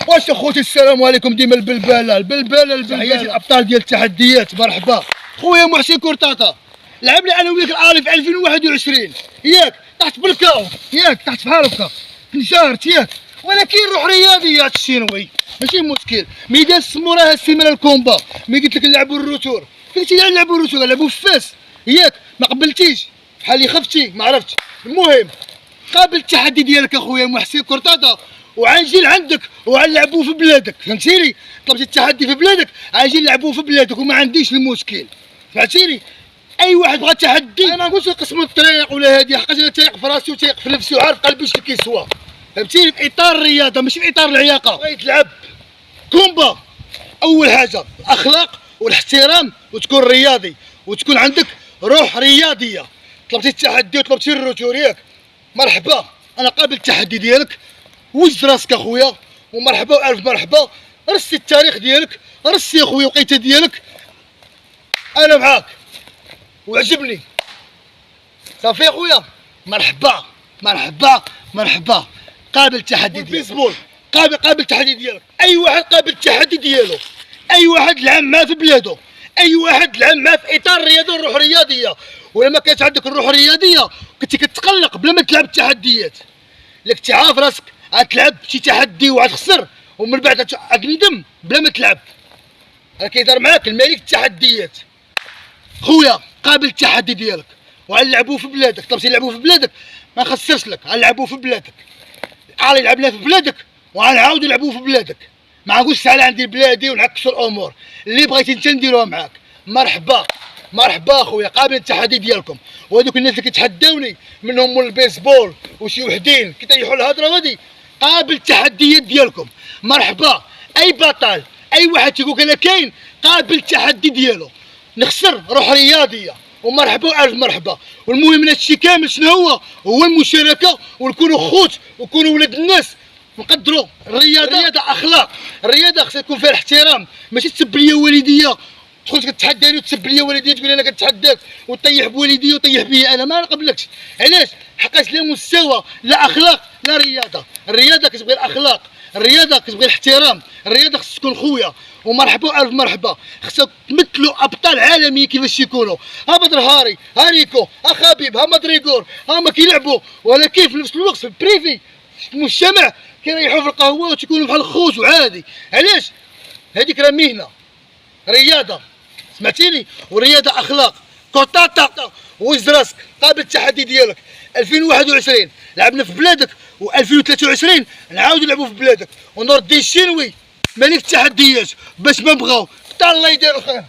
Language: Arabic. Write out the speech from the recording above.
واش اخوتي السلام عليكم. ديما البلبله تحياتي الابطال ديال التحديات. مرحبا خويا محسن كورتاطا. لعبنا انا وياك الالي في 2021 ياك تحت بالكاو، ياك تحت بحال هكا نشارت ياك، ولكن روح رياضيه هاد الشينوي ماشي مشكل. ميدان سمو راه السيمانه الكومبا، مي قلت لك نلعبوا الروتور قلتي لا نلعبوا الروتور، نلعبوا في فاس ياك ما قبلتيش بحال اللي خفتي ما عرفتش. المهم قابل التحدي ديالك اخويا محسن كورتاطا، وغنجي لعندك وغنلعبوا في بلادك. فهمتيني؟ طلبتي التحدي في بلادك غنجي نلعبوا في بلادك وما عنديش المشكل. فهمتيني؟ اي واحد بغى تحدي انا ما نقولش نقسموا الطريق ولا هادي، حقاش انا تايق في راسي وتايق في نفسي وعارف قلبي اش كيسوى. فهمتيني؟ في اطار الرياضه ماشي في اطار العياقه. بغيت تلعب كومبا اول حاجه الاخلاق والاحترام وتكون رياضي وتكون عندك روح رياضيه. طلبتي التحدي وطلبتي الروتور ياك، مرحبا انا قابل التحدي ديالك. وجد راسك اخويا ومرحبا والف مرحبا. رسي التاريخ ديالك، رسي اخويا الوقيته ديالك، انا معاك وعجبني. صافي اخويا مرحبا مرحبا مرحبا. قابل التحدي ديالك، قابل التحدي ديالك. اي واحد قابل التحدي ديالو، اي واحد لعب معاه في بلادو، اي واحد لعب معاه في اطار الرياضه والروح الرياضيه. ولا ما كانت عندك الروح الرياضيه كنتي كتقلق بلا ما تلعب التحديات. الا كنتي عارف راسك غتلعب شي تحدي وغتخسر ومن بعد غتندم بلا ما تلعب. راه كيدار معاك الملك التحديات. خويا قابل التحدي ديالك وغنلعبوا في بلادك. طلبتي نلعبوا في بلادك ما نخسرش لك، غنلعبوا في بلادك. عالي لعبنا في بلادك وغنعاودوا نلعبوا في بلادك. ما نقولش تعال عندي بلادي ونعكسوا الامور. اللي بغيتي انت نديروها معاك. مرحبا مرحبا خويا. قابل التحدي ديالكم. وهذوك الناس اللي كيتحداوني منهم مول البيسبول وشي وحدين كيطيحوا الهضره هادي، قابل التحديات ديالكم. مرحبا اي بطل، اي واحد تيقول انا كاين قابل التحدي ديالو. نخسر روح رياضيه ومرحبا والف مرحبا. والمهم من هادشي كامل شنو هو المشاركه ونكونوا خوت ونكونوا ولاد الناس ونقدروا الرياضه اخلاق. الرياضه خصها يكون فيها الاحترام، ماشي تسب ليا والديا تدخل كتحداني وتسب ليا والديا تقول انا كنتحداك وطيح بوالديا وطيح بيا انا. ما نقبلكش. علاش؟ حقاش لا مستوى لا اخلاق لا رياضه. الرياضه كتبغي الاخلاق، الرياضه كتبغي الاحترام، الرياضه خص تكون خويا. ومرحبا والف مرحبا. خصها تمثلوا ابطال عالميين كيفاش يكونوا. ها بدر هاري، ها ريكو، ها خبيب، ها مدريغور، ها ما كيلعبوا ولكن في نفس الوقت في البريفي في المجتمع كيريحوا في القهوه وتكونوا بحال الخوت وعادي. علاش؟ هذيك راه مهنه، رياضه سمعتيني؟ ورياضه اخلاق. كورتاطا وجد راسك. قابل التحدي ديالك. 2021 لعبنا في بلادك و2023 نعاودوا نلعبوا في بلادك. ونور الدين الشينوي ملك التحديات باش ما بغاو. حتى الله يدير الخير.